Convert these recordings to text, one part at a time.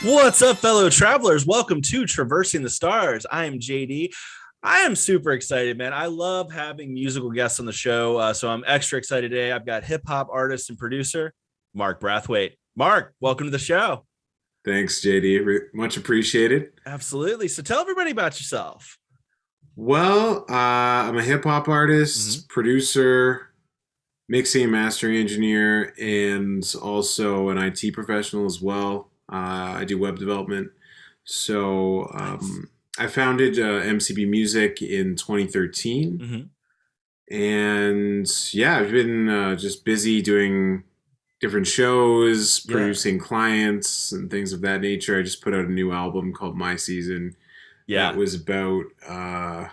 What's up, fellow travelers? Welcome to Traversing the Stars. I am JD. I am super excited, man. I love having musical guests on the show. So I'm extra excited today. I've got hip hop artist and producer, Mark Brathwaite. Mark, welcome to the show. Thanks, JD. Much appreciated. Absolutely. So tell everybody about yourself. I'm a hip hop Mhm. artist, producer, mixing and mastering engineer, and also an IT professional as well. I do web development. So Nice. I founded MCB Music in 2013. Hmm. And yeah, I've been just busy doing different shows, Yeah. producing clients, and things of that nature. I just put out a new album called My Season. That Yeah. was about oh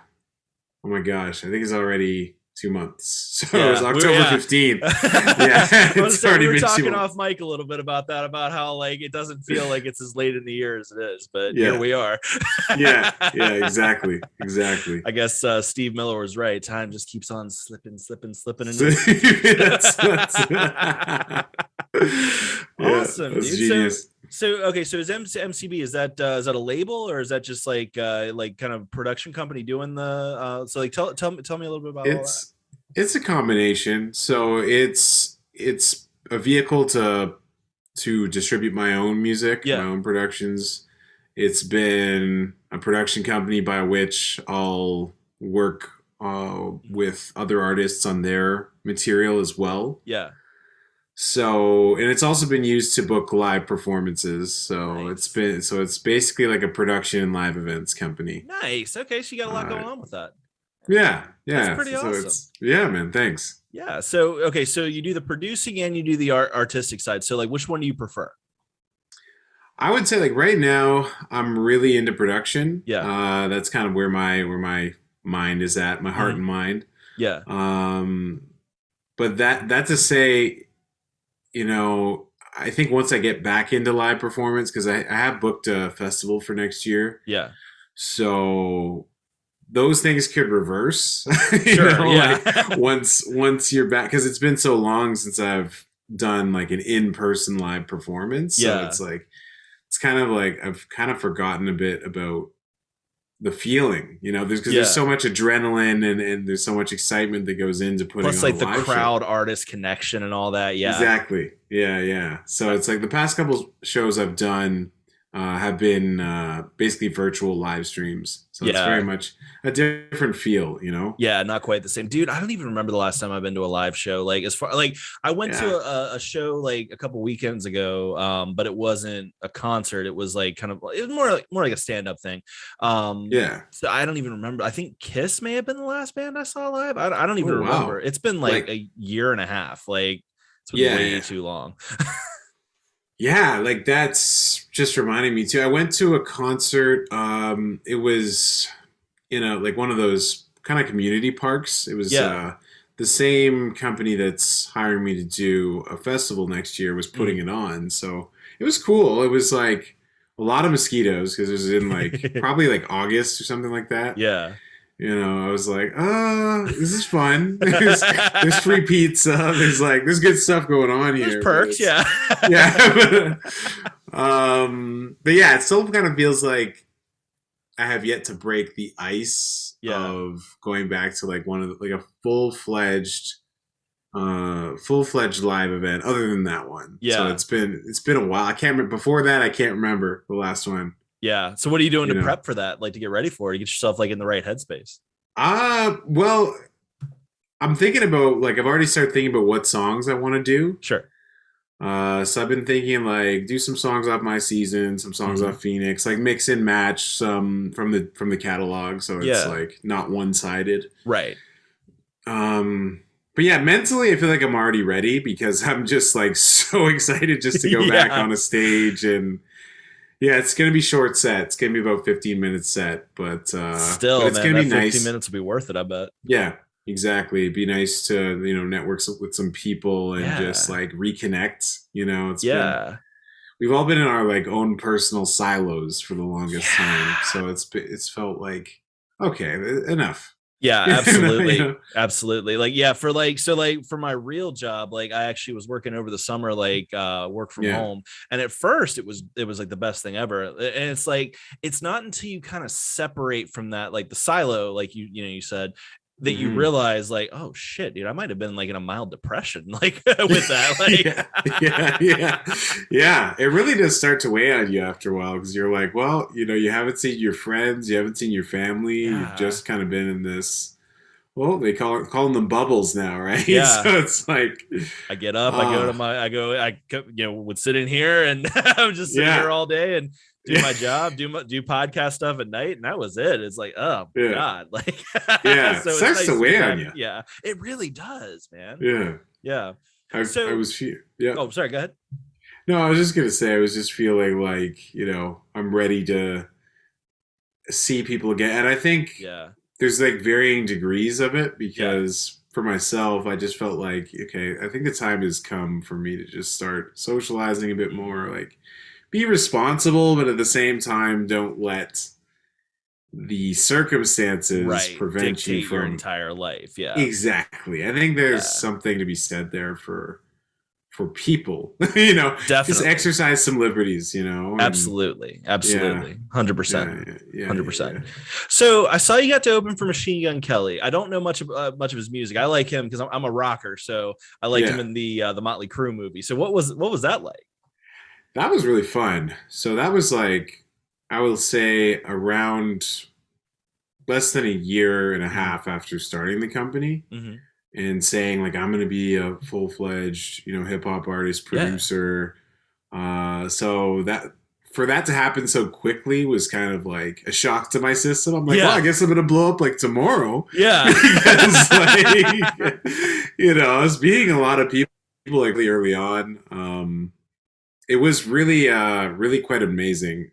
my gosh, I think it's already 2 months. So it was Yeah. October Yeah. 15th. Yeah, I was it's say we already were been two talking months. off mic a little bit about that, about how like it doesn't feel like it's as late in the year as it is, but here Yeah, we are. yeah, exactly, exactly. I guess Steve Miller was right. Time just keeps on slipping into So the future. that's yeah, Awesome, that's dude. So genius. so okay, so is MCB, is that a label, or is that just like kind of production company doing the so like tell me a little bit about all that. It's it's a combination. So it's a vehicle to distribute my own music, my Yeah. own productions. It's been a production company by which I'll work with other artists on their material as well. Yeah. So, and it's also been used to book live performances. Nice. So it's basically like a production and live events company. Nice. Okay, so you got a lot Uh, going on with that. yeah, That's yeah. pretty So awesome. it's yeah, man. Thanks. Yeah. So okay, so you do the producing and you do the artistic side. So like which one do you prefer? I would say like right now I'm really into production. Yeah. That's kind of where my mind is at, my heart Hmm. and mind. Yeah. Um, but that to say, I think once I get back into live performance, because I have booked a festival for next year, Yeah. so those things could reverse. Sure. Yeah. Like once you're back, because it's been so long since I've done like an in-person live performance, so Yeah. it's kind of like I've kind of forgotten a bit about the feeling, there's because there's Yeah. so much adrenaline and there's so much excitement that goes into putting Plus on a like the live show. crowd artist connection and all that. Yeah. Exactly. Yeah, yeah. So it's like the past couple shows I've done have been basically virtual live streams. So it's very Yeah. much a different feel. Yeah, not quite the same, dude. I don't even remember the last time I've been to a live show. Like, as far like I went to Yeah. a show like a couple weekends ago, but it wasn't a concert. It was like kind of it was more like a stand up thing. Yeah. So I don't even remember. I think Kiss may have been the last band I saw live. I don't even Oh remember. wow. It's been like Like a year and a half. Like it's been yeah, way yeah. too long. Yeah, like that's just reminding me too. I went to a concert. It was like one of those kind of community parks. It was Yeah. the same company that's hiring me to do a festival next year was putting Mhm. it on. So it was cool. It was like a lot of mosquitoes because it was in like probably like August or something like that. Yeah. I was like, this is fun. There's free pizza. There's good stuff going on There's here, but perks. it's Yeah. yeah. But yeah, it still kind of feels like I have yet to break the ice Yeah. of going back to like one of like a full fledged live event other than that one. So Yeah. it's been a while. I can't remember before that. I can't remember the last one. Yeah. So what are you doing You to know. prep for that? Like to get ready for it, to get yourself like in the right headspace? Well, I'm thinking about like I've already started thinking about what songs I want to do. Sure. So I've been thinking like do some songs off My Season, some songs Hmm. off Phoenix, like mix and match some from the catalog, so it's Yeah. like not one sided. Right. But yeah, mentally I feel like I'm already ready because I'm just like so excited just to go back Yeah. on a stage and yeah, it's gonna be short set. It's gonna be about 15 minutes set, but Still, it's man, gonna that be 15 nice. minutes will be worth it, I bet. Yeah, exactly. It'd be nice to, network with some people and just Yeah. like reconnect. Yeah. We've all been in our like own personal silos for the longest time. Yeah. So it's felt like, okay, enough. Yeah, You absolutely. know? Absolutely. Like, yeah, for like, so like for my real job, like I actually was working over the summer, like work from Yeah. home. And at first it was like the best thing ever. And it's like, it's not until you kind of separate from that, like the silo, like you said, that you Hmm. realize like, oh shit, dude, I might have been like in a mild depression, like with that. Like, Yeah, yeah. Yeah, it really does start to weigh on you after a while because you're like, well, you haven't seen your friends, you haven't seen your family, you've yeah. just kind of been in this. Well, they calling them bubbles now, right? Yeah. So it's like, I get up, I go to ah, my, would sit in here and I'm just sitting here yeah, all day and do yeah, my job, do podcast stuff at night, and that was it. It's like, oh yeah, God, like, yeah. It so it's starts to nice to weigh get on back. you. Yeah, it really does, man. Yeah, Yeah. I So, was yeah. oh, sorry, go ahead. No, I was just gonna say I was just feeling like I'm ready to see people again, and I think Yeah. there's like varying degrees of it Yeah. because for myself, I just felt like, okay, I think the time has come for me to just start socializing a bit more, Mhm. like be responsible, but at the same time, don't let the circumstances Right. prevent you Dictate your from entire life. Yeah. exactly. I think there's Yeah. something to be said there for people, just Definitely. exercise some liberties, and Absolutely. yeah, Absolutely. 100%. yeah, yeah, yeah, yeah. 100%. So I saw you got to open for Machine Gun Kelly. I don't know much of his music. I like him because I'm a rocker, so I liked him Yeah. in the Motley Crue movie. So what was that like? That was really fun. So that was like, I will say, around less than a year and a Hmm. half after starting the company Hmm. and saying like I'm going to be a full-fledged, hip hop artist, Yeah. producer. So that for that to happen so quickly was kind of like a shock to my system. I'm like, well, I Yeah. guess I'm going to blow up like tomorrow Yeah. because like I was meeting a lot of people like really early on. It was really quite amazing.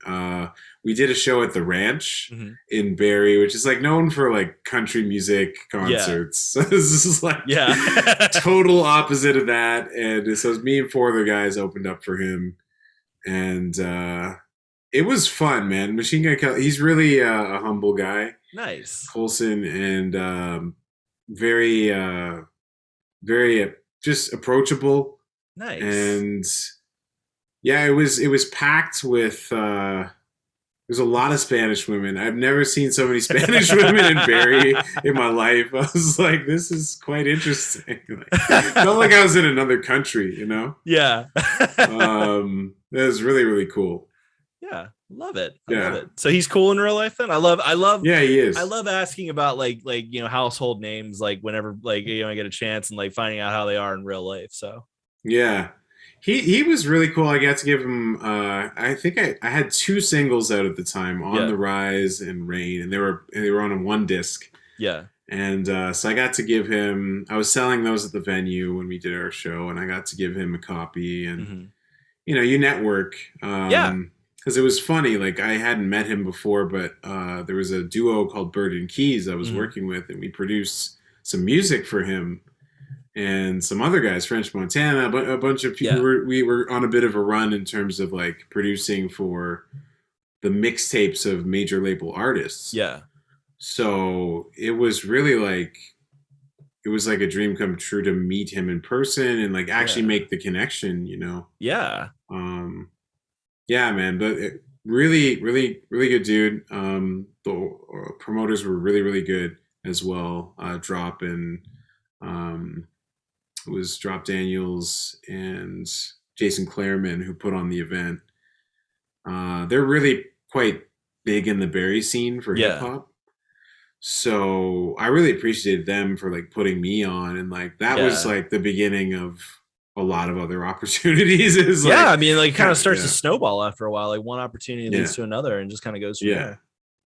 We did a show at the Ranch Hmm. in Barrie, which is like known for like country music Yeah. concerts. So this is like Yeah. total opposite of that. And so it was me and four other guys opened up for him, and it was fun, man. Machine Gun Kelly, he's really a humble guy, Nice. Colson, and very very just approachable. Nice. And yeah, it was packed with there's a lot of Spanish women. I've never seen so many Spanish women in Barrie in my life. I was like, this is quite interesting. Like, felt like I was in another country. Yeah. That was really, really cool. Yeah, love it. I love Yeah. it. So he's cool in real life then. I love Yeah, he I is. love asking about like household names like whenever like I get a chance and like finding out how they are in real life. So Yeah. He was really cool. I got to give him I think I had two singles out at the time, On yeah. the Rise and Rain, and they were on a one disc. Yeah. And so I got to give him, I was selling those at the venue when we did our show, and I got to give him a copy. And, Hmm. you network. Yeah. Because it was funny, like I hadn't met him before, but there was a duo called Bird and Keys I was Hmm. working with, and we produced some music for him and some other guys, French Montana, a bunch of people. Yeah. We were on a bit of a run in terms of like producing for the mixtapes of major label artists. Yeah. So it was like a dream come true to meet him in person and like actually Yeah. make the connection. Yeah. Um, yeah, man, but really, really, really good dude. The promoters were really, really good as well. Drop and um, it was Drop Daniels and Jason Clareman who put on the event. They're really quite big in the Barrie scene for hip Yeah. hop. So I really appreciated them for like putting me on, and like that was Yeah. like the beginning of a lot of other opportunities. It was Yeah. like I mean, like it kind of starts to yeah, snowball after a while. Like one opportunity yeah, leads to another and just kind of goes from yeah, there.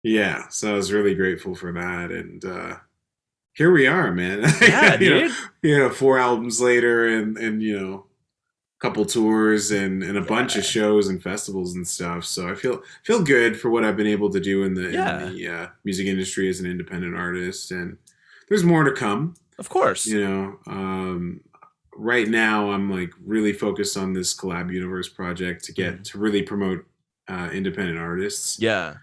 yeah. So I was really grateful for that, and here we are, man. Yeah, you know, dude. 4 albums later, and couple tours and a bunch of Yeah. shows and festivals and stuff. So I feel good for what I've been able to do in the Yeah. music industry as an independent artist, and there's more to come. Of course. You know, right now I'm like really focused on this Collab Universe project to get Mhm. to really promote independent artists. Yeah.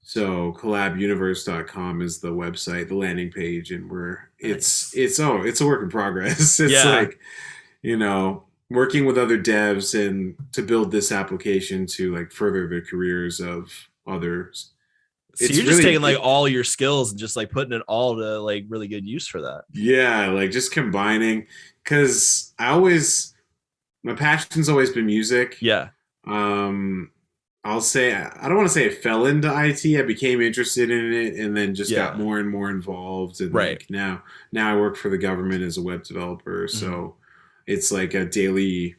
So collabuniverse.com is the website, the landing page, and we're Nice. it's a work in progress. It's Yeah. like, working with other devs and to build this application to like further the careers of others. So It's you're just really taking like all your skills and just like putting it all to like really good use for that. yeah, like just combining because my passion's always been music. Yeah. Um, I'll say I don't want to say I fell into IT. I became interested in it and then just got Yeah. more and more involved. And Right. like now I work for the government as a web developer. Mhm. So it's like a daily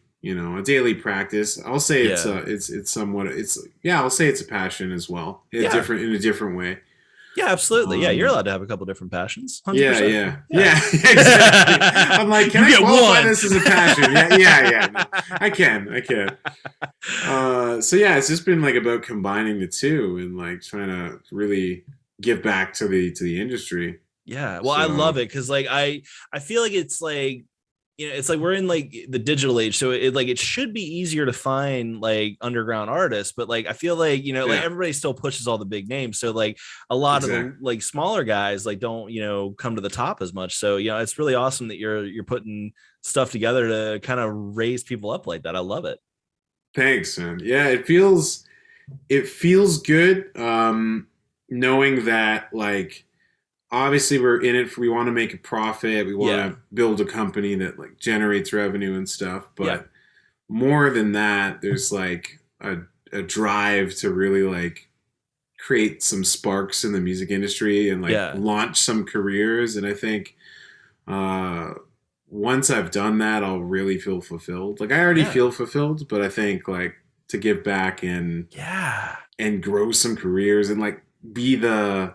practice. I'll say Yeah. it's somewhat yeah, I'll say it's a passion as well. Yeah. In a different way. Yeah, absolutely. Yeah, you're Um, allowed to have a couple different passions. yeah, 100%. yeah, Yeah. yeah, exactly. I'm like, can You I get qualify one. this as a passion? Yeah, yeah, yeah. No, I can. So yeah, it's just been like about combining the two and like trying to really give back to the industry. Yeah. Well, I love So it because like I feel like it's like it's like we're in like the digital age, so it like it should be easier to find like underground artists, but like I feel like like yeah, everybody still pushes all the big names, so like a lot of the exactly. like smaller guys like don't come to the top as much. So it's really awesome that you're putting stuff together to kind of raise people up like that. I love it. Thanks, man. Yeah, it feels good. Knowing that like obviously we're in it for we want to make a profit. We want Yeah. to build a company that like generates revenue and stuff, Yeah. but more than that, there's like a drive to really like create some sparks in the music industry and like Yeah. launch some careers. And I think uh, once I've done that, I'll really feel fulfilled. Like I already Yeah. feel fulfilled, but I think like to give back Yeah. and grow some careers and like be the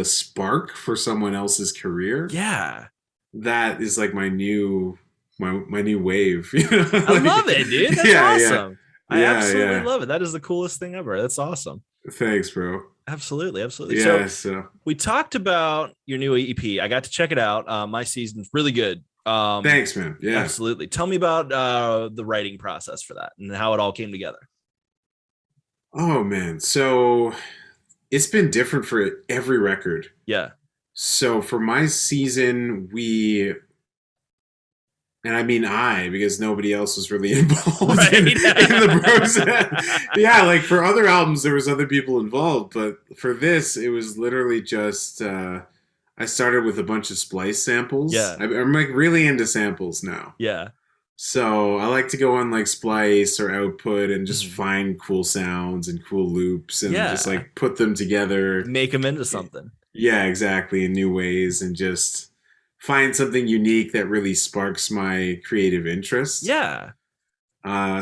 spark for someone else's career. Yeah. That is like my new wave. I love Like, it, dude. That's yeah, yeah, awesome. I yeah, absolutely yeah. love it. That is the coolest thing ever. That's awesome. Thanks, bro. Absolutely, absolutely. So Yeah, so we talked about your new EP. I got to check it out. My season's really good. thanks, man. Yeah. Absolutely. Tell me about the writing process for that and how it all came together. Oh man. So it's been different for every record. Yeah. So for my season, and I mean because nobody else was really involved in Right. the process. Yeah, like for other albums, there was other people involved, but for this, it was literally just I started with a bunch of splice samples. Yeah. I'm like really into samples now. Yeah. So I like to go on like Splice or Output and just Mhm. find cool sounds and cool loops and just Yeah. like put them together. Make them into something. Yeah, exactly, in new ways and just find something unique that really sparks my creative interest. Yeah.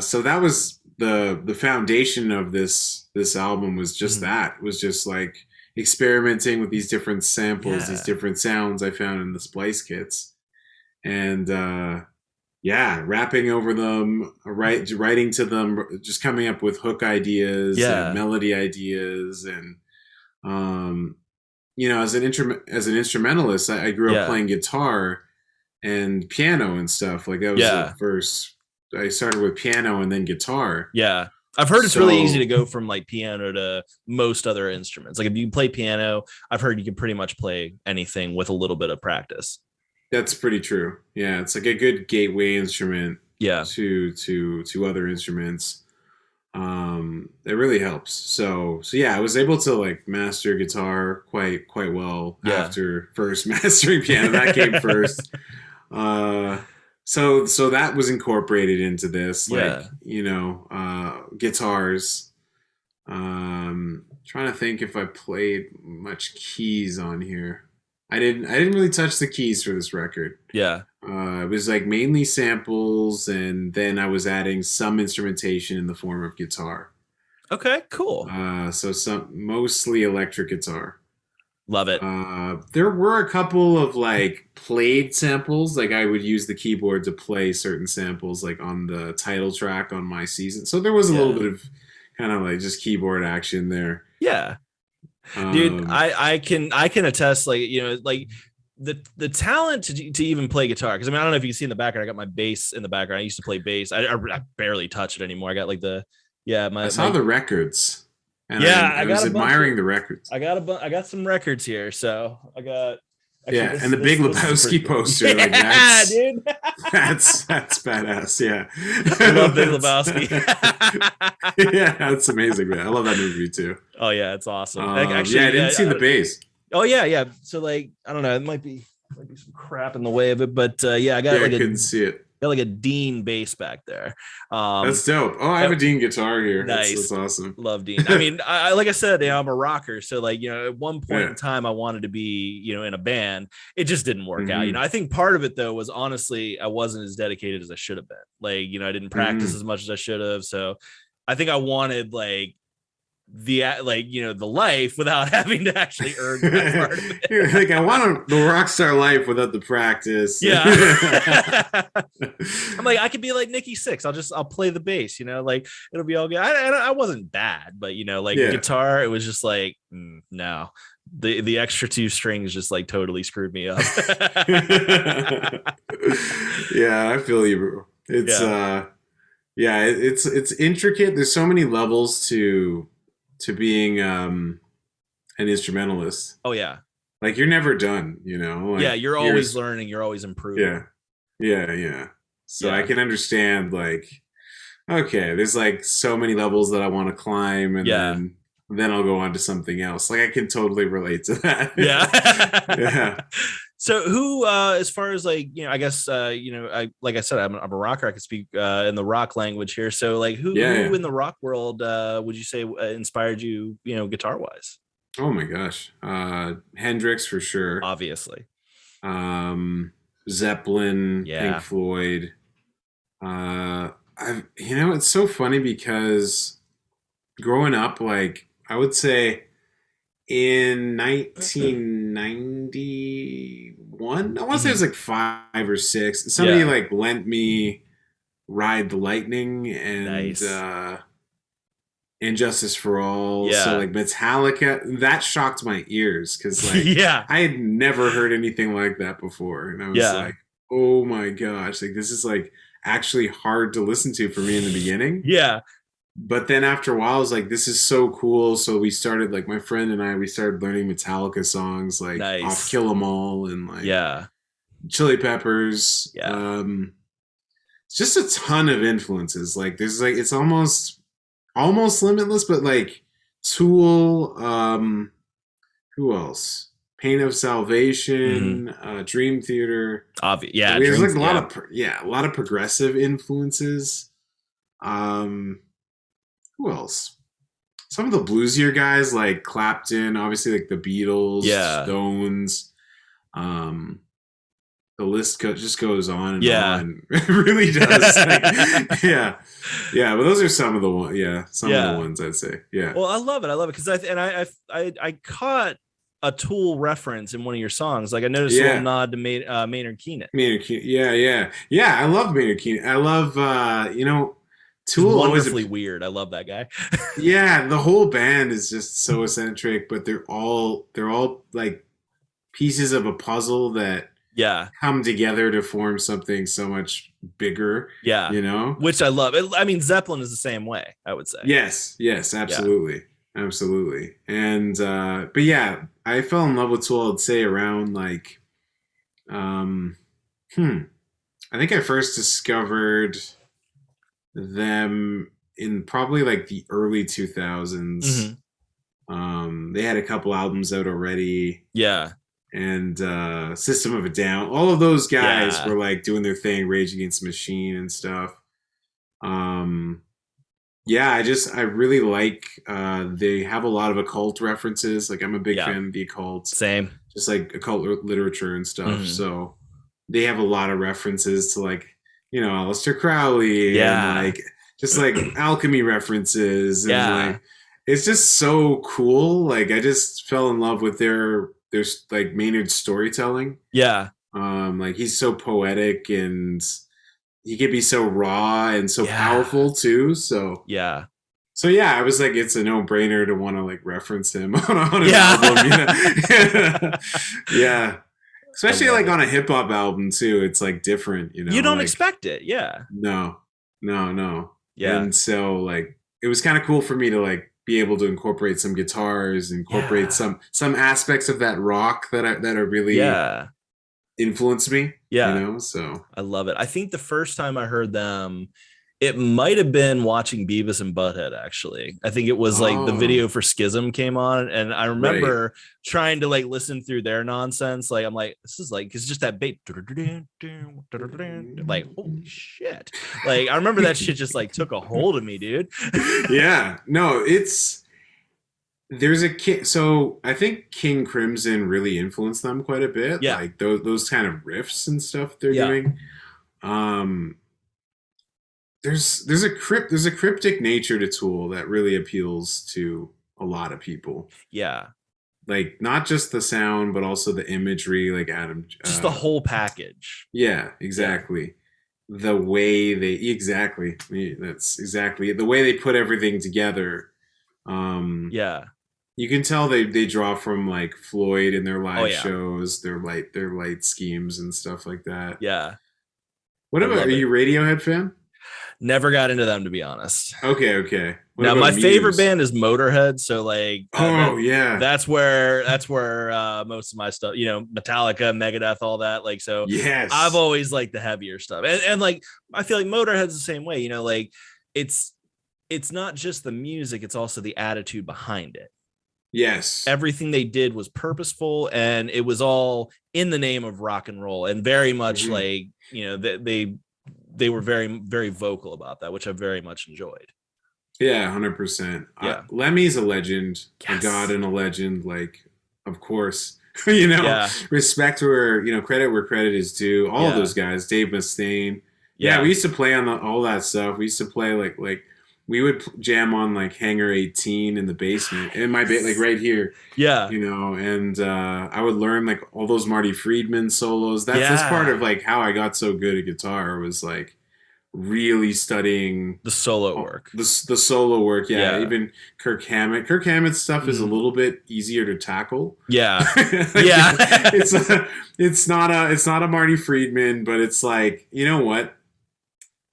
So that was the foundation of this album was just Mhm. that was just like experimenting with these different samples, these Yeah. different sounds I found in the Splice kits, and yeah, rapping over them, writing to them, just coming up with hook ideas and Yeah. melody ideas, and um, as an instrumentalist, I grew up Yeah. playing guitar and piano and stuff. Like that was the Yeah. first. I started with piano and then guitar. Yeah. I've heard it's really easy to So go from like piano to most other instruments. Like if you play piano, I've heard you can pretty much play anything with a little bit of practice. that's pretty true. Yeah, it's like a good gateway instrument Yeah. to other instruments. It really helps. So yeah, I was able to like master guitar quite well Yeah. after first mastering piano. That came first. Uh, so that was incorporated into this, like Yeah. guitars. Trying to think if I played much keys on here. I didn't really touch the keys for this record. Yeah. It was like mainly samples, and then I was adding some instrumentation in the form of guitar. Okay, cool. So some mostly electric guitar. Love it. There were a couple of like played samples. Like I would use the keyboard to play certain samples, like on the title track on my season. So there was a little Yeah. bit of kind of like just keyboard action there. Yeah. Dude, Um, I can attest like, like the talent to even play guitar. Cause I mean, I don't know if you can see in the background, I got my bass in the background. I used to play bass. I barely touch it anymore. I got like yeah, I my saw the records. and Yeah, I I got was a bunch of admiring the records. I got some records here. So I got actually Yeah, and the Big this is pretty Lebowski cool. poster, like Yeah, dude. that's badass. Yeah, I love Big that's Lebowski. yeah, that's amazing, man. I love that movie too. Oh yeah, it's awesome. Like Yeah, actually, I didn't see the yeah. bass. Oh yeah, yeah. So like, I don't know, it might be some crap in the way of it, but yeah, Yeah, I couldn't see it. got like a Dean bass back there. That's dope. Oh, I have uh, a Dean guitar here. That's Nice. awesome. Love Dean. I mean, like I said, I'm a rocker. So like, at one point Yeah. in time I wanted to be, in a band. It just didn't work out. Hmm. I think part of it though was honestly I wasn't as dedicated as I should have been. Like, I didn't practice Hmm. as much as I should have. So I think I wanted the life without having to actually earn that part of You're it. like, I want the rock star life without the practice. Yeah. I'm like, I could be like Nikki Six. I'll play the bass, like it'll be all good. I wasn't bad, but like Yeah. guitar, it was just like, no, the extra two strings just like totally screwed me up. Yeah, I feel you, bro. It's Yeah. yeah, it's intricate. There's so many levels to being an instrumentalist. Oh yeah. Like you're never done, Yeah. like You're you're always learning. You're always improving. yeah. Yeah, yeah. So I Yeah. can understand like okay, there's like so many levels that I want to climb and Yeah. then I'll go on to something else. Like I can totally relate to that. Yeah. Yeah. So who, as far as like, I guess, I, like I said, I'm a rocker. I can speak in the rock language here. So like Yeah, who yeah. in the rock world would you say inspired you, guitar wise? Oh my gosh. Hendrix for sure. Obviously. Um Zeppelin, Pink Yeah. Floyd. I've it's so funny because growing up, like I would say in 1991, I want to say it Mhm. was like 5 or 6. Somebody Yeah. like lent me Ride the Lightning Nice. and Justice for All. So Yeah. like Metallica, that shocked my ears because like Yeah. I had never heard anything like that before, and I was Yeah. like, oh my gosh, like this is like actually hard to listen to for me in the beginning. Yeah. But then after a while, I was like, this is so cool. So we started, like, my friend and I, we started learning Metallica songs like Off Nice. Kill 'Em All and like Yeah. Chili Peppers. Yeah. It's just a ton of influences. Like, there's like, it's almost limitless, but like Tool, who else? Pain of Hmm. Salvation, Dream Theater. Yeah. There's like Dreams. a lot Yeah. of, a lot of progressive influences. Um, who else? Some of the bluesier guys like Clapton, obviously like the Beatles, Yeah. Stones. Um, the list just goes on and Yeah. on. It really does. Like, yeah, yeah. But those are some of the one. Yeah, some of the Yeah. ones I'd say. Yeah, Well, I love it. I love it because I caught a Tool reference in one of your songs. Like I noticed a little yeah. nod to Maynard Keenan. Maynard Keenan. Yeah, yeah, yeah. I love Maynard Keenan. I love He's Tool always. wonderfully weird. I love that guy. Yeah, the whole band is just so eccentric, but they're all like pieces of a puzzle that Yeah. come together to form something so much bigger, Yeah. you know? Which I love. I mean, Zeppelin is the same way, I would say. Yes, yes, Yeah. absolutely. Absolutely. And but yeah, I fell in love with Tool, I'd say around like um hmm. I think I first discovered them in probably like the early 2000s. Hmm. They had a couple albums out already Yeah. and System of a Down. All of those guys Yeah. were like doing their thing, Rage Against the Machine and stuff. Um, yeah, I really like. They have a lot of occult references. Like I'm a big Yeah. fan of the occult, Same. just like occult literature and stuff. Hmm. So they have a lot of references to like Aleister Crowley and Yeah. like just like alchemy references and Yeah. like it's just so cool. Like I just fell in love with their like Maynard's storytelling. Yeah. Like he's so poetic and he can be so raw and so Yeah. powerful too. So Yeah. so yeah, I was like, it's a no brainer to want to like reference him on an album. Yeah. Yeah, I especially love like it. on a hip hop album too. It's like different, You don't like expect it. Yeah. no, no, no. Yeah. And so like it was kind of cool for me to like be able to incorporate some guitars, incorporate Yeah. some aspects of that rock that are really Yeah. influenced me, Yeah. so I love it. I think the first time I heard them, it might have been watching Beavis and Butthead, actually. I think it was like the oh video for Schism came on, and I right. remember trying to like listen through their nonsense. Like, I'm like, this is like, it's just that bait. Like, holy shit. Like, I remember that shit just like took a hold of me, dude. Yeah, no, there's a king. So I think King Crimson really influenced them quite a bit. Yeah. Like those kind of riffs and stuff they're Yeah. doing. Um, there's a cryptic nature to Tool that really appeals to a lot of people. Yeah. Like not just the sound, but also the imagery. Like Adam, Just the whole package. yeah, Yeah. exactly. The way they exactly that's exactly the way they put everything together. Um, Yeah. You can tell they draw from like Floyd in their Oh, live yeah. shows, their light schemes and stuff like that. Yeah. What I about, are love it. you a Radiohead fan? Never got into them, to be honest. Okay, okay. What Now about my favorite Muse? band is Motorhead, so like Oh yeah, that's where most of my stuff, Metallica, Megadeth, all that. Like, so I've yes, always liked the heavier stuff, and like I feel like Motorhead's the same way. Like it's it's not just the music; it's also the attitude behind it. yes. Everything they did was purposeful, and it was all in the name of rock and roll, and very much Hmm. like they were very very vocal about that, which I very much enjoyed. Yeah, 100%. Yeah. Lemmy's a legend, a god Yes. and a legend. Like, of course, Yeah. respect where credit where credit is due. All of Yeah. those guys, Dave Mustaine. Yeah, we Yeah. used to play on all that stuff. We used to play like we would jam on like Hangar 18 in the basement in my like Nice. right here, Yeah. and I would learn like all those Marty Friedman solos. That's part of Yeah. like how I got so good at guitar was like really studying The solo work. the solo work. Yeah, Yeah. even Kirk Hammett's stuff is a Mhm. little bit easier to tackle. Yeah. Like, Yeah. it's not a Marty Friedman, but it's like, you know what?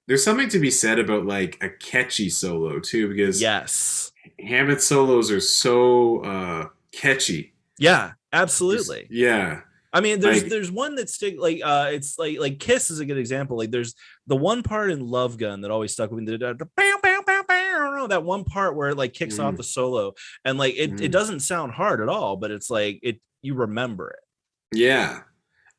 There's something to be said about like a catchy solo too, because Yes. Hammett's solos are so catchy. Yeah. Absolutely. Yeah, I mean, there's like there's one that stick like it's like Kiss is a good example. Like there's the one part in Love Gun that always stuck with me. That one part where it like kicks off mm, the solo, and like it mm, doesn't sound hard at all, but it's like it you remember it. yeah.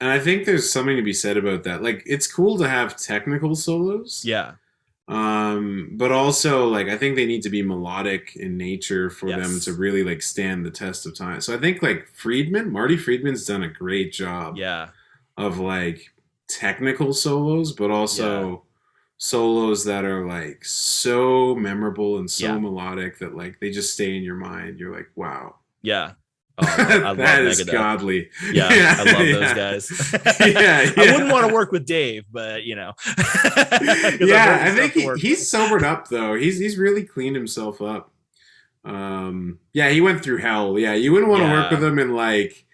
And I think there's something to be said about that. Like it's cool to have technical solos, Yeah. but also like I think they need to be melodic in nature for them to Yes. really like stand the test of time. So I think like Marty Friedman's done a great job Yeah. of like technical solos, but Yeah. also solos that are like so memorable and so Yeah. melodic that like they just stay in your mind. You're like, wow, Yeah. Oh, I love that is Megadeth. godly. Yeah, I Yeah, love those yeah, guys. yeah, I wouldn't want yeah. to work with Dave, but because I'm Yeah, very I think tough to work with. he's sobered up though. He's really cleaned himself up. Yeah, he went through hell. Yeah, you wouldn't want to work with Yeah, him in like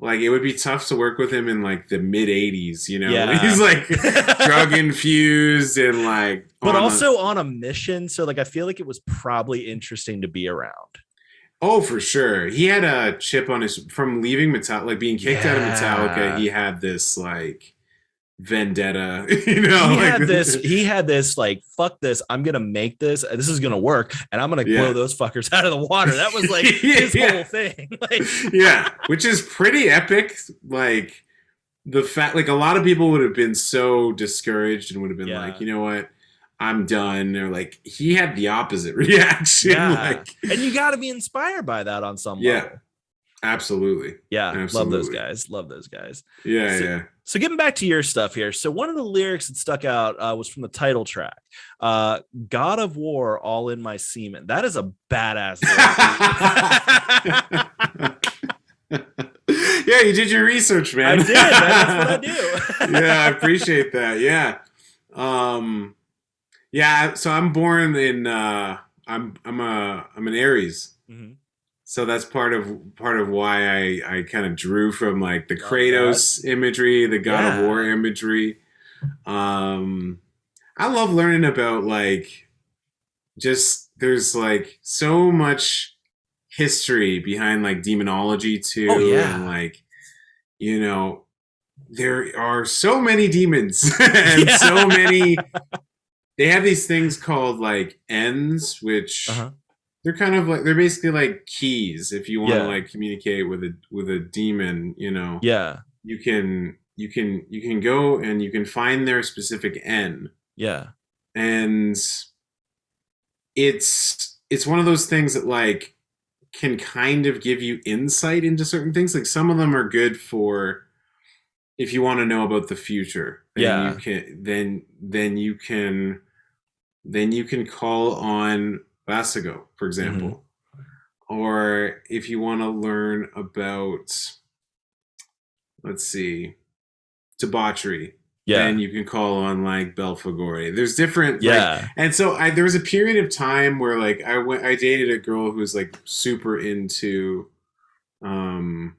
it would be tough to work with him in like the mid '80s. He's yeah. like drug infused and like But on the also on a mission, so like I feel like it was probably interesting to be around. oh for sure. He had a chip on his from leaving Metallica, like being kicked out of Metallica. He Yeah. had this like vendetta, He like had this, he had this like, fuck this, I'm gonna make this, this is gonna work, and I'm gonna blow yeah. those fuckers out of the water. That was like his Yeah. whole thing. Like, Yeah, which is pretty epic. Like the fact, like a lot of people would have been so discouraged and would have been like, yeah. you know what, I'm done. Or like he had the opposite reaction. Yeah. Like, And you gotta be inspired by that on some yeah, level. absolutely, Yeah, love those absolutely. guys. Love those guys. Yeah, So, yeah. so getting back to your stuff here. So one of the lyrics that stuck out was from the title track, "God of War, all in my semen." That is a badass lyric. Yeah, you did your research, I man. did, man. That's what I do. Yeah, I appreciate that. Yeah. Um, yeah, so I'm born in I'm an Aries. Mhm. So that's part of why I kind of drew from like the Love that. Kratos imagery, the God of War Yeah. imagery. Um I love learning about like just there's like so much history behind like demonology Oh too, and yeah. like, you know, there are so many demons and so Yeah. many. They have these things called like ends, which Uh-huh. they're kind of like, they're basically like keys. If you want to Yeah. like communicate with a demon, you know, Yeah. you can go and you can find their specific end, Yeah. and it's one of those things that like can kind of give you insight into certain things. Like some of them are good for if you want to know about the future, then you Yeah. can then you can call on Basago, for Hmm. example. Or if you want to learn about, let's see, debauchery, then Yeah. you can call on like Belfagore. There's different like, Yeah. and so there was a period of time where like I dated a girl who was like super into um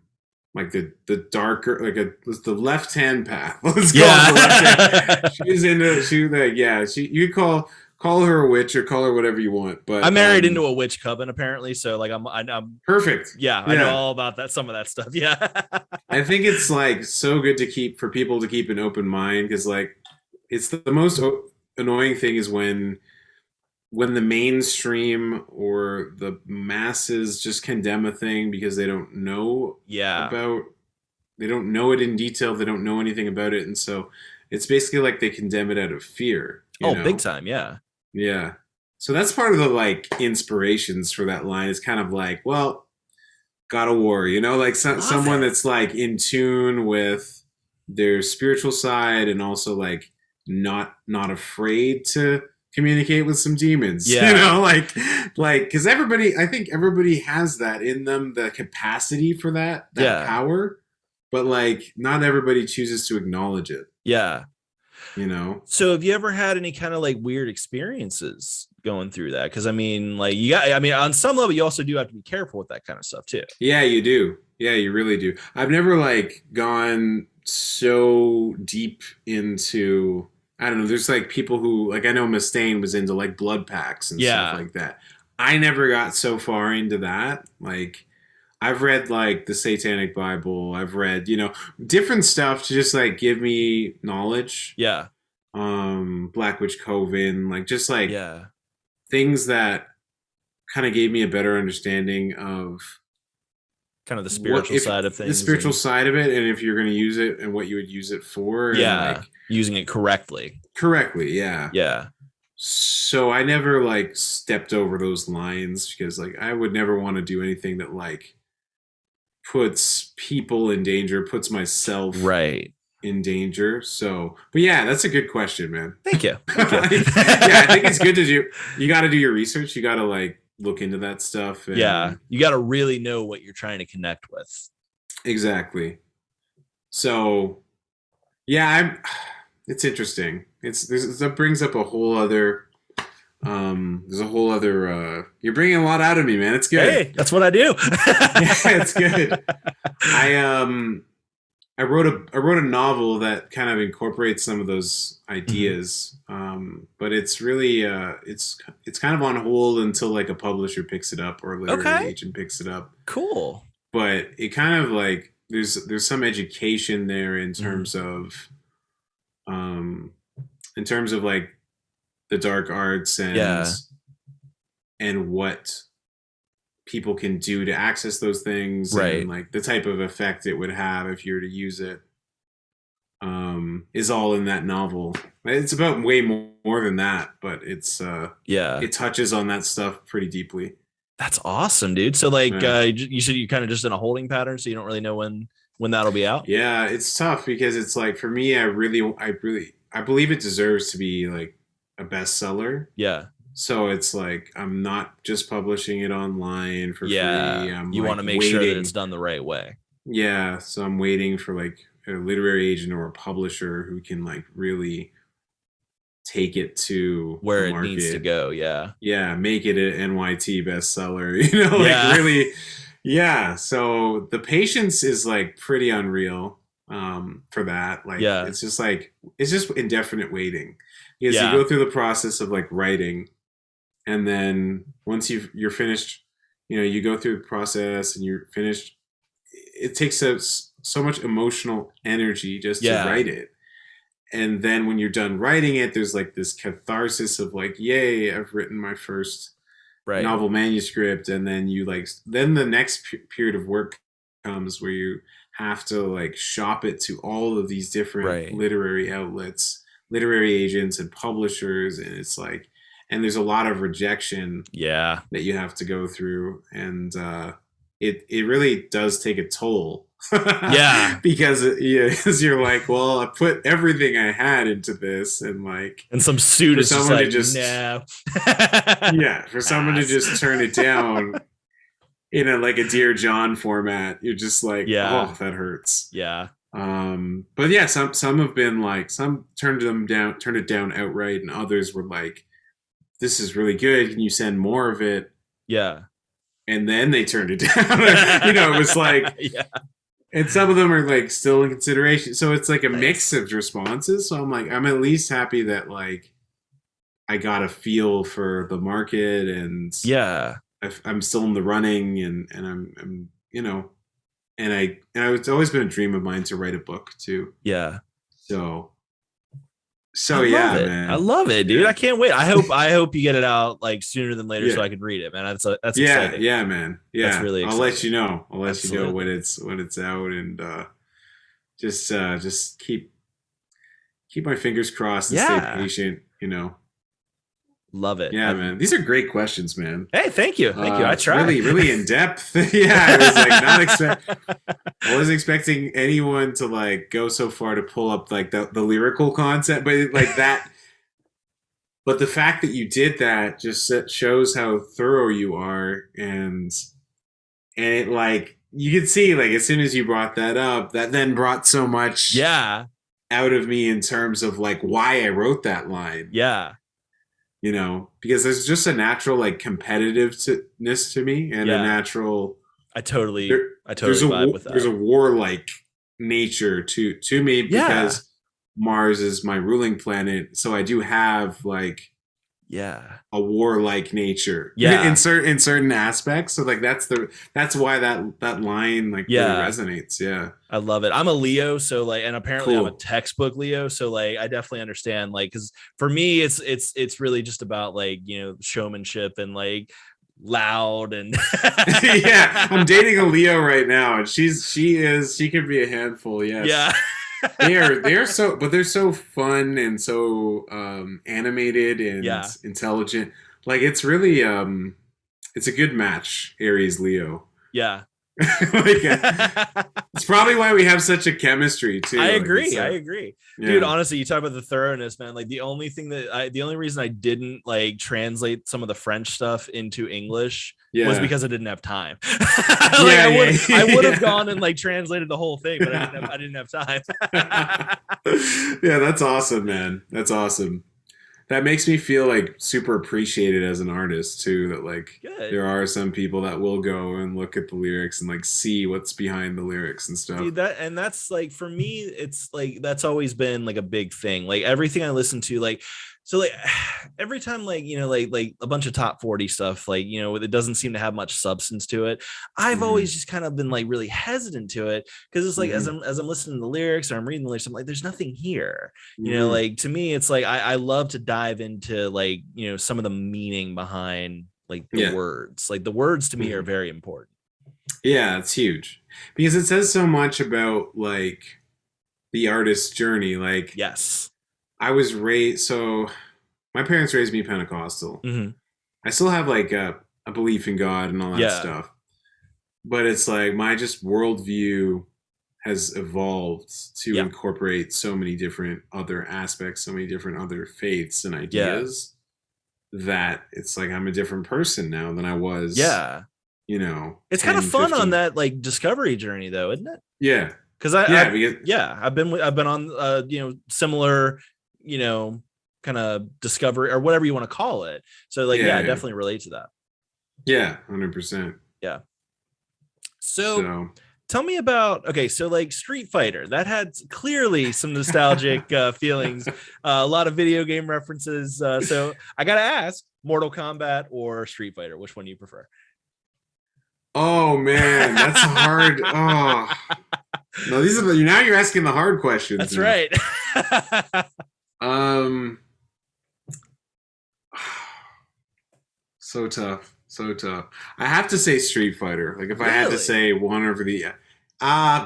like the darker, like a was the left hand path. Let's call it the left hand. Yeah. She was into she like yeah, she you could call her a witch or call her whatever you want, I but married into a witch coven apparently, so like I'm perfect. yeah, I know Yeah. all about that, some of that stuff. Yeah. I think it's like so good to keep for people to keep an open mind, because like it's the most annoying thing is when the mainstream or the masses just condemn a thing because they don't know Yeah. about they don't know it in detail, they don't know anything about it, and so it's basically like they condemn it out of fear, you Oh, big know. time. Yeah. Yeah, so that's part of the like inspirations for that line, is kind of like, well, God of War, you know, like Love someone it. that's like in tune with their spiritual side, and also like not afraid to communicate with some demons, you Yeah. know, like because everybody, I think everybody has that in them, the capacity for that Yeah. power, but like not everybody chooses to acknowledge it, Yeah. you know. So have you ever had any kind of like weird experiences going through that? Because I mean, like you got, I mean, on some level, you also do have to be careful with that kind of stuff too. Yeah, you do. Yeah, you really do. I've never like gone so deep into, I don't know, there's like people who like, I know Mustaine was into like blood packs and stuff Yeah. like that. I never got so far into that. Like I've read like the Satanic Bible. I've read, you know, different stuff to just like give me knowledge. Yeah. Black Witch Coven, like just like Yeah. things that kind of gave me a better understanding of Kind of the what spiritual if side of the things spiritual and side of it, and if you're going to use it and what you would use it for, and yeah, like using it correctly. correctly. Yeah, Yeah. so I never like stepped over those lines, because like I would never want to do anything that like puts people in danger, puts myself Right. in danger. So but yeah, that's a good question, man. Thank you. Thank you. Yeah, I think it's good to do, you got to do your research, you got to like look into that stuff, Yeah. and You got to really know what you're trying to connect with. exactly. So yeah, I'm. It's interesting. That brings up a whole other. There's a whole other. You're bringing a lot out of me, man. It's good. Hey, that's what I do. Yeah, it's good. I I wrote a novel that kind of incorporates some of those Mhm. ideas. But it's really it's kind of on hold until like a publisher picks it up or a literary Okay. agent picks it up. Cool. But it kind of like there's some education there Mhm. um in terms of like the dark arts, Yeah. and what people can do to access those things, and Right. like the type of effect it would have if you were to use it, is all in that novel. It's about way more than that, but Yeah. it touches on that stuff pretty deeply. That's awesome, dude. So like Yeah. you said you're kind of just in a holding pattern, so you don't really know when that'll be out. Yeah, it's tough because it's like for me, I believe it deserves to be like a bestseller. Yeah. So it's like I'm not just publishing it online for free. Yeah. I'm You want like to make sure that it's waiting. done the right way, Yeah, so I'm waiting for like a literary agent or a publisher who can like really take it to the where it needs to market. go. Yeah. Yeah, make it an NYT bestseller, you know, like Yeah. really. Yeah, so the patience is like pretty unreal, for that. Like Yeah. it's just indefinite waiting, because you Yeah. go through the process of like writing, and then once you're finished, you go through the process and you're finished. It takes so much emotional energy just to Yeah. write it, and then when you're done writing it, there's like this catharsis of like, yay, I've written my first Right. novel manuscript. And then then the next period of work comes where you have to like shop it to all of these different Right. literary outlets, literary agents and publishers, and it's like, and there's a lot of rejection Yeah. that you have to go through, and it really does take a toll. Yeah. Because yeah, because you're like, well, I put everything I had into this, and like And some suit for is just someone to like, just no. yeah, for someone to Pass. just turn it down in a like a Dear John format, you're just like, Yeah. oh, that hurts. Yeah. But yeah, some have been like, some turned it down outright, and others were like, this is really good, can you send more of it? Yeah. And then they turned it down. It was like, Yeah. and some of them are like still in consideration. So it's like a mix Nice. of responses. So I'm like, I'm at least happy that like I got a feel for the market, and Yeah. I'm still in the running, and I'm and it's always been a dream of mine to write a book too. Yeah. So I love yeah, it. I man. love it, dude. Yeah. I can't wait. I hope you get it out like sooner than later so Yeah. I can read it, man. That's Yeah, exciting. yeah, man. That's Yeah. really I'll let exciting. you know. I'll let you know when Absolutely. it's out, and just keep my fingers crossed and stay Yeah. patient. Love it. Yeah, man. These are great questions, man. Hey, thank you. Thank you. I try. Really, really in depth. Yeah, I was like I wasn't expecting anyone to like go so far to pull up like the lyrical concept, but like that. But the fact that you did that just shows how thorough you are, and it like you could see like as soon as you brought that up, that then brought so much Yeah. out of me in terms of like why I wrote that line. Yeah. Because there's just a natural like competitiveness to me, and a Yeah. natural I totally there I totally vibe with there's that. a warlike nature to me, Yeah. because Mars is my ruling planet, so I do have like Yeah. a warlike nature in Yeah. certain aspects. So like that's why that line like really Yeah. resonates. Yeah, I love it. I'm a Leo, so like, and apparently I'm a cool. textbook Leo, so like, I definitely understand, like, because for me, it's really just about like showmanship and like loud and Yeah, I'm dating a Leo right now, and she can be a handful. yeah, Yes. They are so, but they're so fun and so animated and yeah, intelligent. Like it's really it's a good match, Aries Leo. yeah. Like it's probably why we have such a chemistry I too. Like it's agree. I agree. Dude, yeah, honestly, you talk about the thoroughness, man. Like the only reason I didn't like translate some of the French stuff into English was yeah, because I didn't have time. Like yeah, I would have yeah, gone and like translated the whole thing, but I didn't have time. yeah. Yeah, that's awesome, man. That's awesome. That makes me feel like super appreciated as an artist too, that like Good. there are some people that will go and look at the lyrics and like see what's behind the lyrics and stuff. Dude, that's like for me, it's like that's always been like a big thing. Like everything I listen to, like so like every time like like a bunch of top 40 stuff, like it doesn't seem to have much substance to it. I've always Hmm. just kind of been like really hesitant to it because it's like Hmm. as I'm listening to the lyrics or I'm reading the lyrics, I'm like, there's nothing here. Hmm. Like to me, it's like I love to dive into like some of the meaning behind like the Yeah. words. Like the words to me are Hmm. very important. Yeah, it's huge because it says so much about like the artist's journey. Like Yes. I was raised, so my parents raised me Pentecostal. Hmm. I still have like a belief in God and all that Yeah. stuff, but it's like my just worldview has evolved to Yeah. incorporate so many different other aspects, so many different other faiths and Yeah. ideas, that it's like I'm a different person now than I was, Yeah. It's kind of 10, fun on 15. that like discovery journey though, isn't it? Yeah. Because Yeah. Because, yeah, I've been on similar, you know, kind of discovery or whatever you want to call it. So like, yeah, yeah. I Yeah. definitely relate to that. Yeah. 100%. Yeah. So So, tell me about okay, so like Street Fighter, that had clearly some nostalgic feelings, a lot of video game references. So I gotta ask, Mortal Kombat or Street Fighter? Which one do you prefer? Oh man, that's hard. Oh no, these are now you're asking the hard questions That's now. right. Um, so tough, so tough. I have to say Street Fighter. Like if I had to Really? say one over the,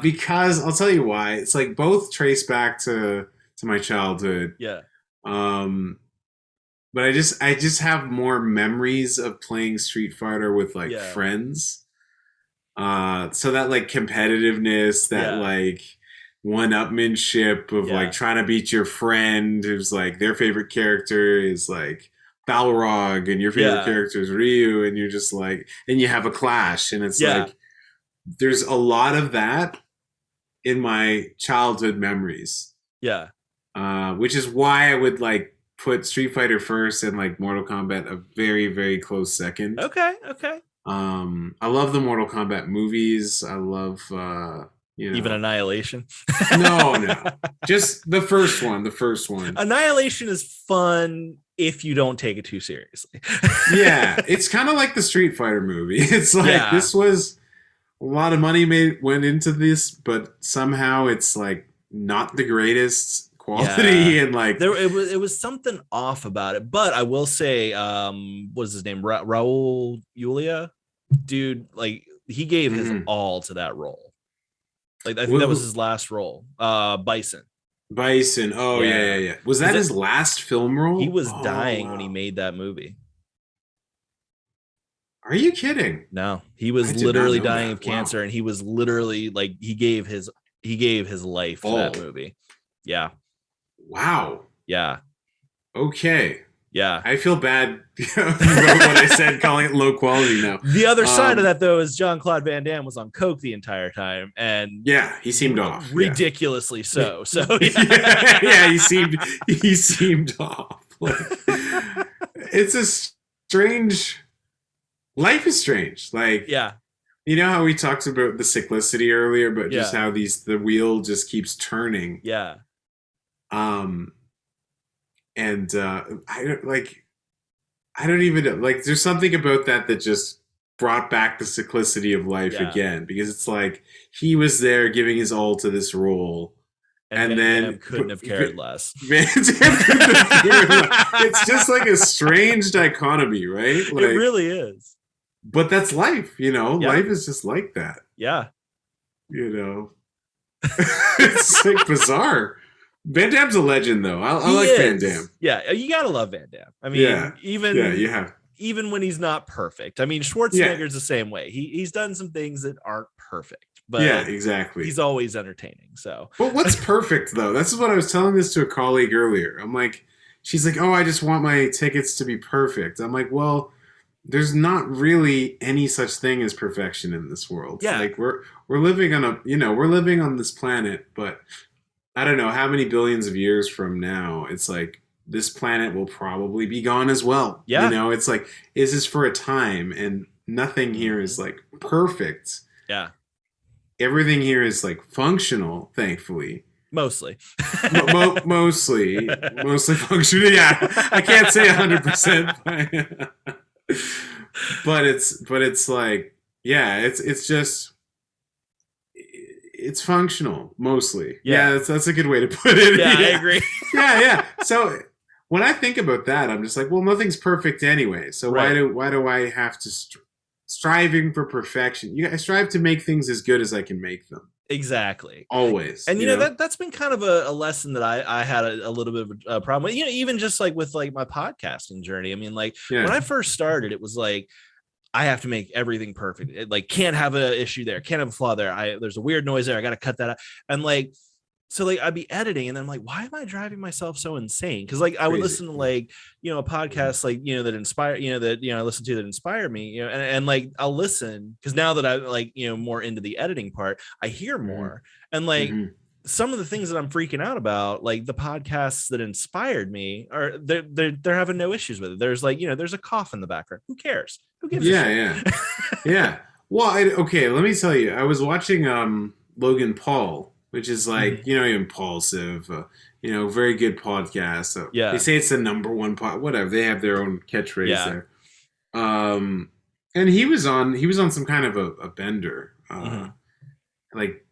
because I'll tell you why. It's like both trace back to my childhood. Yeah. Um, but I just have more memories of playing Street Fighter with like Yeah. friends. So that like competitiveness, that Yeah. like one-upmanship of like Yeah. trying to beat your friend who's like their favorite character is like Balrog and your favorite Yeah. character is Ryu, and you're just like, and you have a clash, and it's Yeah. like there's a lot of that in my childhood memories, Yeah. which is why I would like put Street Fighter first and like Mortal Kombat a very, very close second. Okay. Okay. I love the Mortal Kombat movies. I love, Even Annihilation. no, no, just the first one. The first one. Annihilation is fun if you don't take it too seriously. Yeah, it's kind of like the Street Fighter movie. It's like Yeah. this was a lot of money went into this, but somehow it's like not the greatest quality, Yeah. and like It was something off about it, but I will say, what's his name? Raul Julia, dude, like he gave his mhm. all to that role. Like I think that was his last role. Bison. Bison. Oh yeah, Yeah. yeah, yeah. Was that his last film role? He was Oh dying when he wow. made that movie. Are you kidding? No, he I was did not literally know dying that. of Wow. cancer, and he was literally like he gave his life to Oh that movie. Yeah. wow. Yeah. Okay. Yeah. I feel bad about what I said, calling it low quality now. The other side of Um, that, though, is Jean-Claude Van Damme was on coke the entire time, and Yeah, he seemed off. Yeah. ridiculously so. So Yeah, yeah, he seemed off. Like, it's a strange. Life is strange. Like yeah, you know how we talked about the cyclicity earlier, but just yeah, how the wheel just keeps turning. yeah, Um, and I don't like. I don't even know. Like, there's something about that just brought back the simplicity of life yeah. again, because it's like he was there giving his all to this role, And and Van Damme then couldn't have cared less. Van Damme couldn't have cared less. It's just like a strange dichotomy, right? It Like, really is. but that's life, you know. Yeah, Life is just like that, yeah, you know. It's like bizarre. Van Damme's a legend, though. I he like Van is. Damme. Yeah, you gotta love Van Damme. I mean, Yeah, yeah, even you have. even when he's not perfect. I mean, Yeah, Schwarzenegger's the same way. He's done some things that aren't perfect, yeah, but exactly. he's always entertaining. So But what's perfect though? This is what I was telling this to a colleague earlier. I'm like, she's like, "Oh, I just want my tickets to be perfect." I'm like, "Well, there's not really any such thing as perfection in this world. yeah, Like we're living on we're living on this planet, but I don't know how many billions of years from now, it's like this planet will probably be gone as well. You yeah, know, it's like, is this for a time? And nothing here mhm, is like perfect. yeah, Everything here is like functional, thankfully. mostly. Mostly functional. Yeah, I can't say 100%, but it's like, yeah, it's just it's functional mostly. Yeah, Yeah, that's a good way to put it. yeah, I Yeah, agree. yeah, yeah. So when I think about that, I'm just like, well, nothing's perfect anyway. So why Right. do I have to striving for perfection? I strive to make things as good as I can make them. Exactly. Always, And you know. that's been kind of a lesson that I had a little bit of a problem with. Even just like with like my podcasting journey. I mean, like when Yeah. I first started, it was like I have to make everything perfect. It, like can't have an issue there, can't have a flaw there. There's a weird noise there. I got to cut that out. And like so like I'd be editing and then I'm like, why am I driving myself so insane? Because like I would Crazy. listen to like a podcast like that inspire that I listen to that inspire me, and like I'll listen because now that I like more into the editing part, I hear Hmm. more and like Hmm. some of the things that I'm freaking out about, like the podcasts that inspired me, are they're having no issues with it. There's like there's a cough in the background. Who cares? Who gives a Yeah, shit? yeah, yeah. Well, okay, let me tell you. I was watching Logan Paul which is like, impulsive, very good podcast. So they Yeah. say it's the number one pod, whatever. They have their own catchphrase Yeah. there. And he was on some kind of a bender. Mm-hmm. Like,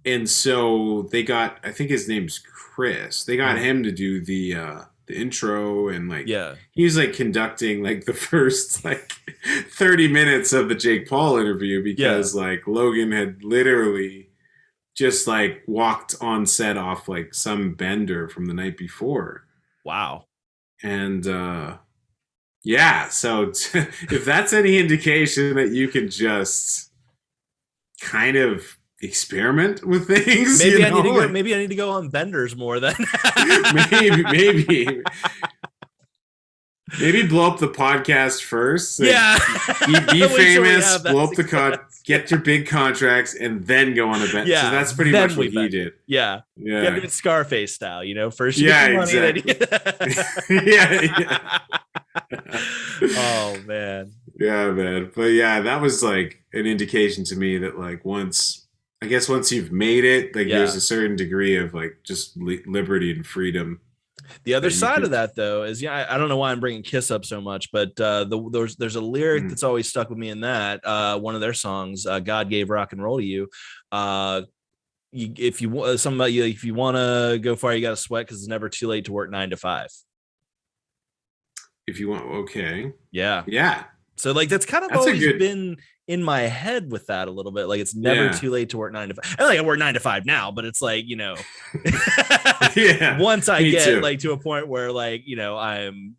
and so they got, I think his name's Chris. They got Mm-hmm. him to do the intro, and like Yeah. he was like conducting like the first like 30 minutes of the Jake Paul interview, Yeah. because like Logan had literally just like walked on set off like some bender from the night before. Wow. And yeah, so if that's any indication that you can just kind of experiment with things, Maybe I need to go. Maybe I need to go on benders more then. maybe blow up the podcast first. Yeah. Be famous, blow up get your big contracts, and then go on a bender. Yeah. So that's pretty much what he did. Yeah. Yeah. Do it Scarface style, first you yeah, get the money, exactly. yeah. Oh man. Yeah, man. But yeah, that was like an indication to me that like once you've made it, like there's a certain degree of like just liberty and freedom. The other side of that, though, is I don't know why I'm bringing Kiss up so much, but there's a lyric that's always stuck with me in that one of their songs, "God Gave Rock and Roll to You." If you want to go far, you got to sweat, because it's never too late to work 9 to 5. If you want, okay, yeah. So like that's kind of always been in my head with that a little bit. Like it's never too late to work 9 to 5. I work 9 to 5 now, but it's like, once I get like to a point where like, I'm,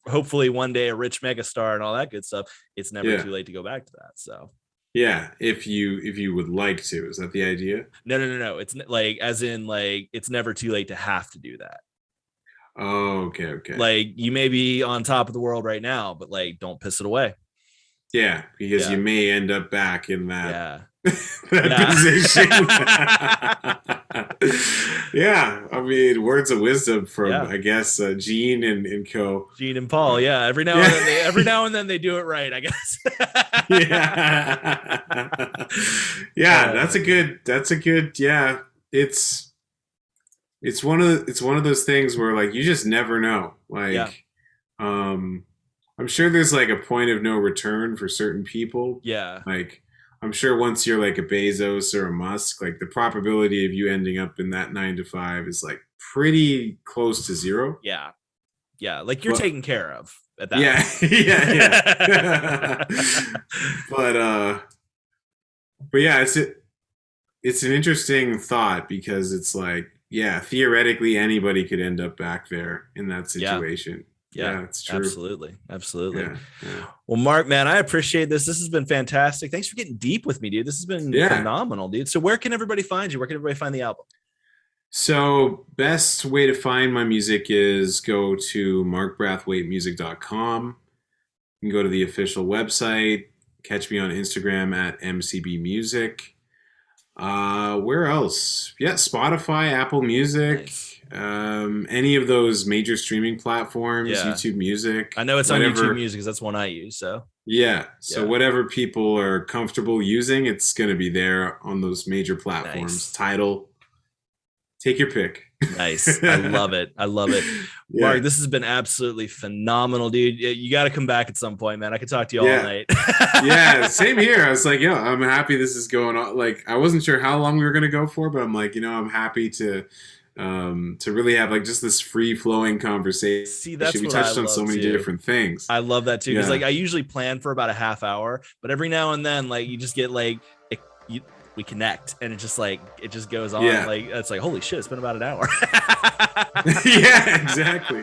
hopefully one day a rich megastar and all that good stuff, it's never too late to go back to that. So yeah, if you would like to, is that the idea? No. It's like, as in like, it's never too late to have to do that. Oh, okay. Like you may be on top of the world right now, but like, don't piss it away. Yeah, because you may end up back in that, position. Yeah, I mean, words of wisdom from I guess Gene and co. Gene and Paul. Yeah, every now and then they do it right, I guess. Yeah, that's a good. Yeah, it's one of those things where like you just never know. Like, I'm sure there's like a point of no return for certain people. Yeah. Like, I'm sure once you're like a Bezos or a Musk, like the probability of you ending up in that 9 to 5 is like pretty close to zero. Yeah. Yeah. Like you're taken care of at that. Yeah. But yeah, it's an interesting thought, because it's like, theoretically anybody could end up back there in that situation. Yeah, it's true. Absolutely. Yeah. Well, Mark, man, I appreciate this. This has been fantastic. Thanks for getting deep with me, dude. This has been phenomenal, dude. So where can everybody find you? Where can everybody find the album? So best way to find my music is go to markbrathwaitemusic.com. You can go to the official website. Catch me on Instagram at mcbmusic. Where else? Yeah, Spotify, Apple Music. Nice. Any of those major streaming platforms, YouTube Music. I know it's on YouTube Music because that's one I use. So whatever people are comfortable using, it's going to be there on those major platforms. Nice. Tidal. Take your pick. Nice. I love it. Mark, this has been absolutely phenomenal, dude. You got to come back at some point, man. I could talk to you all night. Yeah, same here. I was like, I'm happy this is going on. Like, I wasn't sure how long we were going to go for, but I'm like, I'm happy to really have like just this free flowing conversation. See, that's we touched on so many different things. I love that too, because like I usually plan for about a half hour, but every now and then like you just get like we connect and it just goes on. Like it's like, holy shit, it's been about an hour. Yeah, exactly.